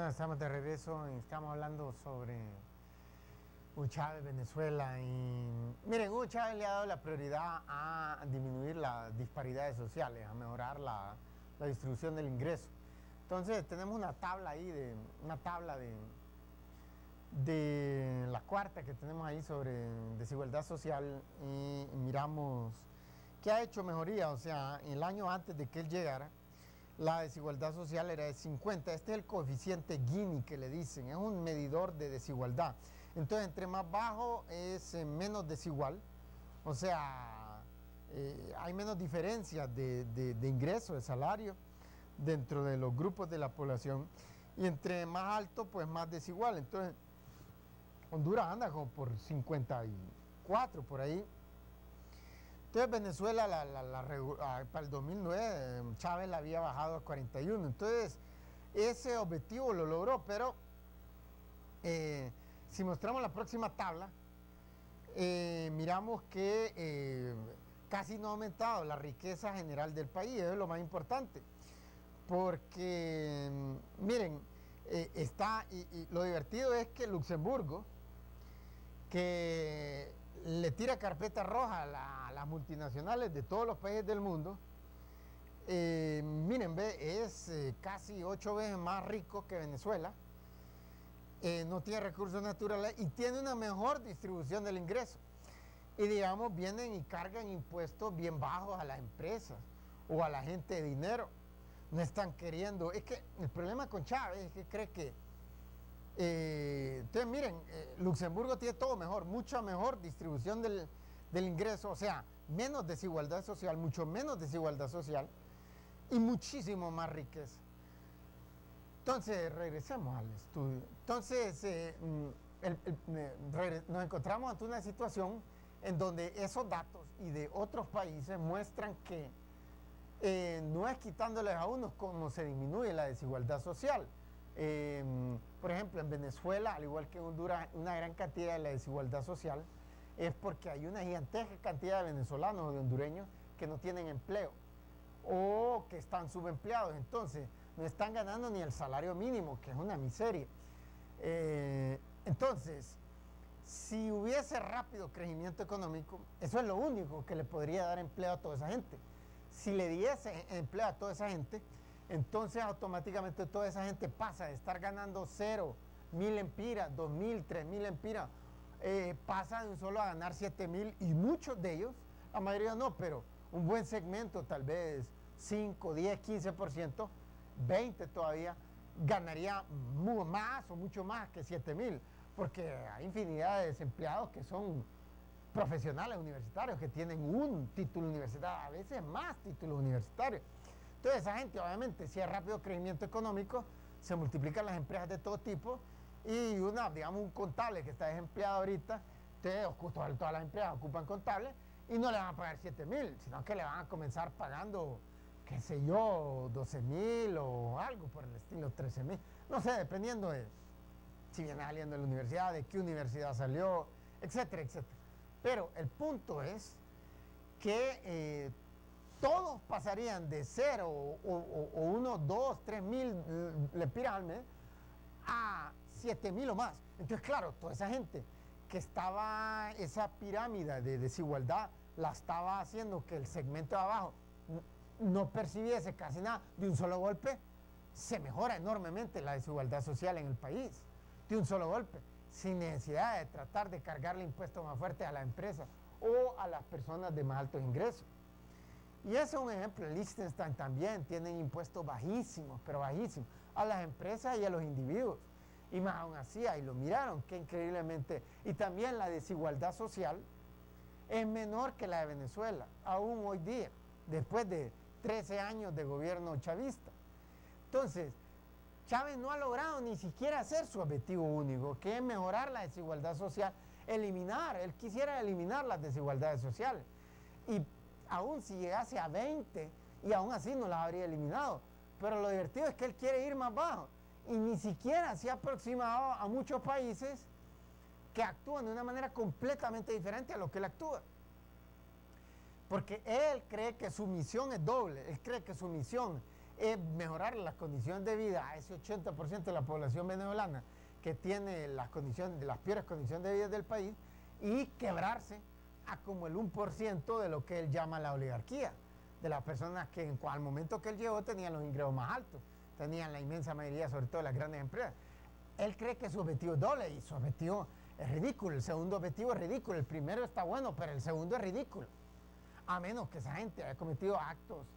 Estamos de regreso y estamos hablando sobre Hugo Chávez, Venezuela. Y miren, Hugo Chávez le ha dado la prioridad a disminuir las disparidades sociales, a mejorar la distribución del ingreso. Entonces tenemos una tabla ahí, de la cuarta que tenemos ahí sobre desigualdad social y miramos qué ha hecho mejoría. O sea, el año antes de que él llegara, la desigualdad social era de 50. Este es el coeficiente Gini que le dicen, es un medidor de desigualdad. Entonces, entre más bajo es menos desigual, o sea, hay menos diferencias de ingreso, de salario dentro de los grupos de la población, y entre más alto, pues más desigual. Entonces, Honduras anda como por 54, por ahí. Entonces Venezuela, para el 2009, Chávez la había bajado a 41. Entonces, ese objetivo lo logró, pero si mostramos la próxima tabla, miramos que casi no ha aumentado la riqueza general del país. Eso es lo más importante. Porque, miren, y lo divertido es que Luxemburgo, que le tira carpeta roja a las multinacionales de todos los países del mundo, miren, es casi 8 veces más rico que Venezuela, no tiene recursos naturales y tiene una mejor distribución del ingreso. Y digamos, vienen y cargan impuestos bien bajos a las empresas o a la gente de dinero. No están queriendo. Es que el problema con Chávez es que cree que entonces miren, Luxemburgo tiene todo mejor, mucha mejor distribución del ingreso, o sea, menos desigualdad social, mucho menos desigualdad social y muchísimo más riqueza. Entonces, regresemos al estudio. Entonces, nos encontramos ante una situación en donde esos datos y de otros países muestran que no es quitándoles a unos como se disminuye la desigualdad social. Por ejemplo, en Venezuela, al igual que en Honduras, una gran cantidad de la desigualdad social es porque hay una gigantesca cantidad de venezolanos o de hondureños que no tienen empleo o que están subempleados. Entonces, no están ganando ni el salario mínimo, que es una miseria. Entonces, si hubiese rápido crecimiento económico, eso es lo único que le podría dar empleo a toda esa gente. Si le diese empleo a toda esa gente, entonces automáticamente toda esa gente pasa de estar ganando 0, 1000 empiras, 2000, 3000 empiras, pasa de un solo a ganar 7000 y muchos de ellos, la mayoría no, pero un buen segmento, tal vez 5, 10, 15%, 20 todavía, ganaría más o mucho más que 7000, porque hay infinidad de desempleados que son profesionales universitarios, que tienen un título universitario, a veces más títulos universitarios. Entonces esa gente, obviamente, si hay rápido crecimiento económico, se multiplican las empresas de todo tipo y digamos, un contable que está desempleado ahorita, todas las empresas ocupan contables y no le van a pagar 7000, sino que le van a comenzar pagando, qué sé yo, 12000 o algo por el estilo, 13000, no sé, dependiendo de si viene saliendo de la universidad, de qué universidad salió, etcétera, etcétera. Pero el punto es que todos pasarían de 0 o 1, 2, 3000 lempiras al mes a 7000 o más. Entonces, claro, toda esa gente que estaba, esa pirámide de desigualdad, la estaba haciendo que el segmento de abajo no percibiese casi nada, de un solo golpe se mejora enormemente la desigualdad social en el país, de un solo golpe, sin necesidad de tratar de cargarle impuestos más fuertes a las empresas o a las personas de más altos ingresos. Y ese es un ejemplo. En Liechtenstein también tienen impuestos bajísimos, pero bajísimos, a las empresas y a los individuos. Y más aún así, ahí lo miraron, que increíblemente. Y también la desigualdad social es menor que la de Venezuela, aún hoy día, después de 13 años de gobierno chavista. Entonces, Chávez no ha logrado ni siquiera hacer su objetivo único, que es mejorar la desigualdad social, él quisiera eliminar las desigualdades sociales. Y aún si llegase a 20, y aún así no las habría eliminado. Pero lo divertido es que él quiere ir más bajo, y ni siquiera se ha aproximado a muchos países que actúan de una manera completamente diferente a lo que él actúa. Porque él cree que su misión es doble, él cree que su misión es mejorar las condiciones de vida a ese 80% de la población venezolana que tiene las peores condiciones de vida del país, y quebrarse a como el 1% de lo que él llama la oligarquía, de las personas que al momento que él llegó tenían los ingresos más altos, tenían la inmensa mayoría, sobre todo las grandes empresas. Él cree que su objetivo es doble, y su objetivo es ridículo. El segundo objetivo es ridículo. El primero está bueno, pero el segundo es ridículo. A menos que esa gente haya cometido actos,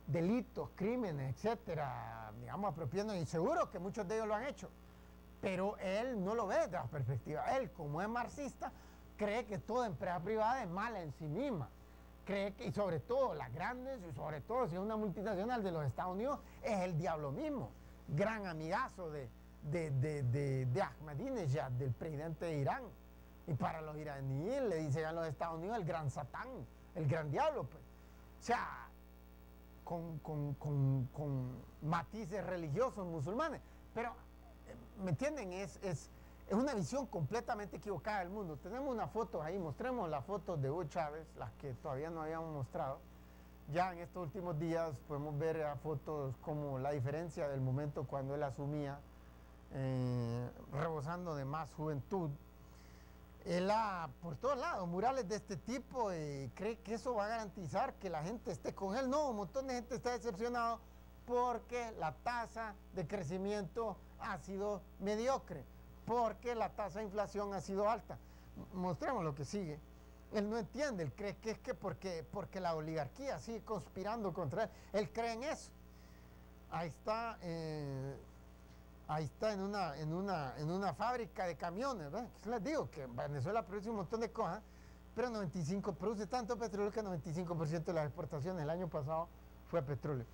delitos, crímenes, etcétera, digamos, apropiando, y seguro que muchos de ellos lo han hecho. Pero él no lo ve desde la perspectiva. Él, como es marxista, cree que toda empresa privada es mala en sí misma. Cree que, y sobre todo las grandes, y sobre todo si es una multinacional de los Estados Unidos, es el diablo mismo. Gran amigazo de Ahmadinejad, del presidente de Irán. Y para los iraníes le dicen a los Estados Unidos el gran Satán, el gran diablo, pues. O sea, con matices religiosos musulmanes. Pero, ¿me entienden? Es una visión completamente equivocada del mundo. Tenemos una foto ahí, mostremos las fotos de Hugo Chávez, las que todavía no habíamos mostrado. Ya en estos últimos días podemos ver fotos como la diferencia del momento cuando él asumía, rebosando de más juventud. Él por todos lados, murales de este tipo, cree que eso va a garantizar que la gente esté con él. No, un montón de gente está decepcionado porque la tasa de crecimiento ha sido mediocre, porque la tasa de inflación ha sido alta. Mostremos lo que sigue. Él no entiende, él cree que es que porque la oligarquía sigue conspirando contra él. Él cree en eso. Ahí está en una fábrica de camiones, ¿verdad? Les digo que Venezuela produce un montón de cosas, pero produce tanto petróleo que 95% de las exportaciones el año pasado fue petróleo.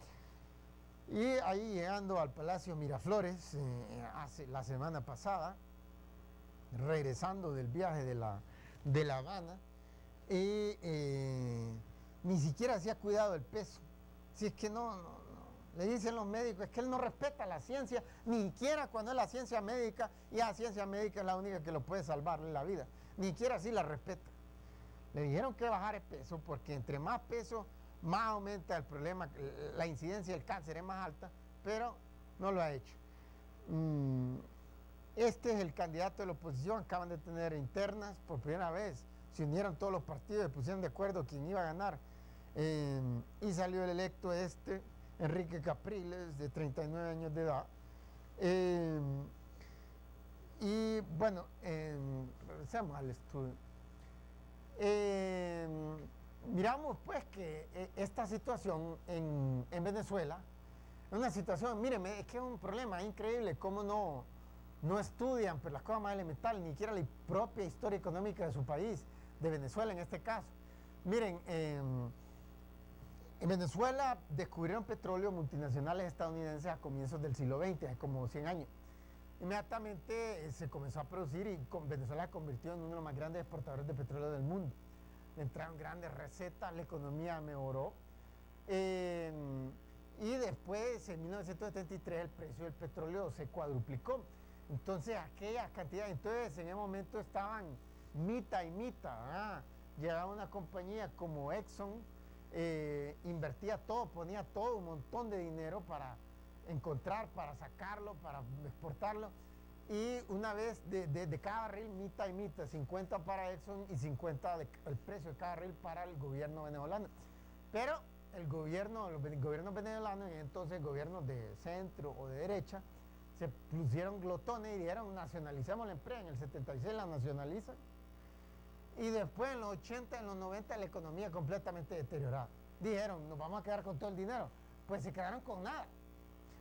Y ahí llegando al Palacio Miraflores, la semana pasada, regresando del viaje de La Habana, ni siquiera se ha cuidado el peso. Si es que no, le dicen los médicos, es que él no respeta la ciencia, ni siquiera cuando es la ciencia médica, y la ciencia médica es la única que lo puede salvarle la vida, ni siquiera así la respeta. Le dijeron que bajar el peso, porque entre más peso, más aumenta el problema, la incidencia del cáncer es más alta, pero no lo ha hecho. Este es el candidato de la oposición, acaban de tener internas por primera vez, se unieron todos los partidos, se pusieron de acuerdo quién iba a ganar, y salió el electo Enrique Capriles, de 39 años de edad. Y bueno, regresemos al estudio. Miramos pues que esta situación en Venezuela es una situación, míreme, es que es un problema increíble cómo no estudian pues, las cosas más elementales, ni siquiera la propia historia económica de su país, de Venezuela en este caso. Miren, en Venezuela descubrieron petróleo multinacionales estadounidenses a comienzos del siglo XX, hace como 100 años. Inmediatamente se comenzó a producir y Venezuela se convirtió en uno de los más grandes exportadores de petróleo del mundo. Entraron grandes recetas, la economía mejoró. Y después, en 1973, el precio del petróleo se cuadruplicó. Entonces, aquellas cantidades, entonces en ese momento estaban mitad y mitad, ¿verdad? Llegaba una compañía como Exxon, invertía todo, ponía todo, un montón de dinero para encontrar, para sacarlo, para exportarlo. Y una vez de cada barril, mitad y mitad, 50 para Exxon y 50 el precio de cada barril para el gobierno venezolano. Pero los gobiernos venezolanos y entonces gobiernos de centro o de derecha se pusieron glotones y dijeron nacionalicemos la empresa. En el 76 la nacionalizan y después en los 80, en los 90 la economía completamente deteriorada. Dijeron, nos vamos a quedar con todo el dinero. Pues se quedaron con nada.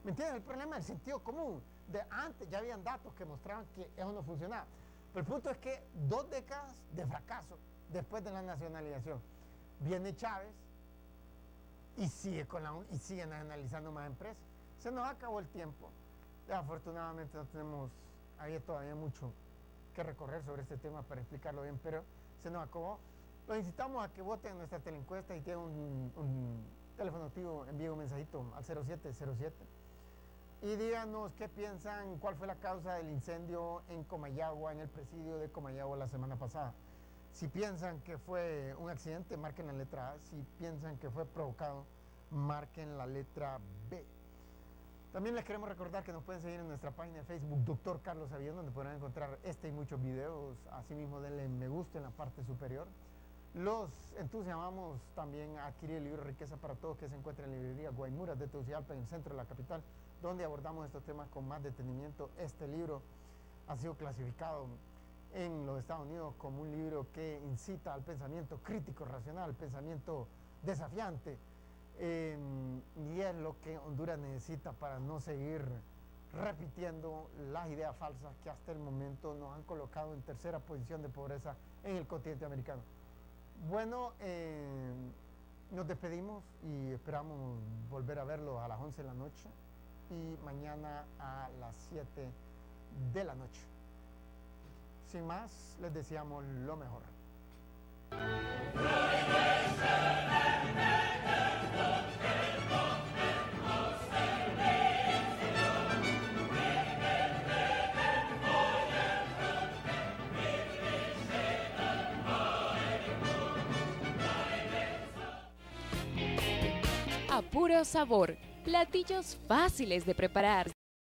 ¿Me entienden? El problema del sentido común. De antes ya habían datos que mostraban que eso no funcionaba. Pero el punto es que 2 décadas de fracaso después de la nacionalización. Viene Chávez y siguen analizando más empresas. Se nos acabó el tiempo. Afortunadamente no tenemos, había todavía mucho que recorrer sobre este tema para explicarlo bien, pero se nos acabó. Los incitamos a que voten en nuestra teleencuesta y tienen un teléfono activo, envíen un mensajito al 0707 y díganos qué piensan, cuál fue la causa del incendio en Comayagua, en el presidio de Comayagua la semana pasada. Si piensan que fue un accidente, marquen la letra A. Si piensan que fue provocado, marquen la letra B. También les queremos recordar que nos pueden seguir en nuestra página de Facebook, Dr. Carlos Avión, donde podrán encontrar este y muchos videos. Asimismo, denle me gusta en la parte superior. Los entusiasmamos también a adquirir el libro Riqueza para Todos, que se encuentra en la librería Guaymuras de Tegucigalpa, en el centro de la capital, donde abordamos estos temas con más detenimiento. Este libro ha sido clasificado en los Estados Unidos como un libro que incita al pensamiento crítico, racional, pensamiento desafiante, y es lo que Honduras necesita para no seguir repitiendo las ideas falsas que hasta el momento nos han colocado en tercera posición de pobreza en el continente americano. Bueno, nos despedimos y esperamos volver a verlos a las 11 de la noche y mañana a las 7 de la noche. Sin más, les deseamos lo mejor. A puro sabor, platillos fáciles de preparar.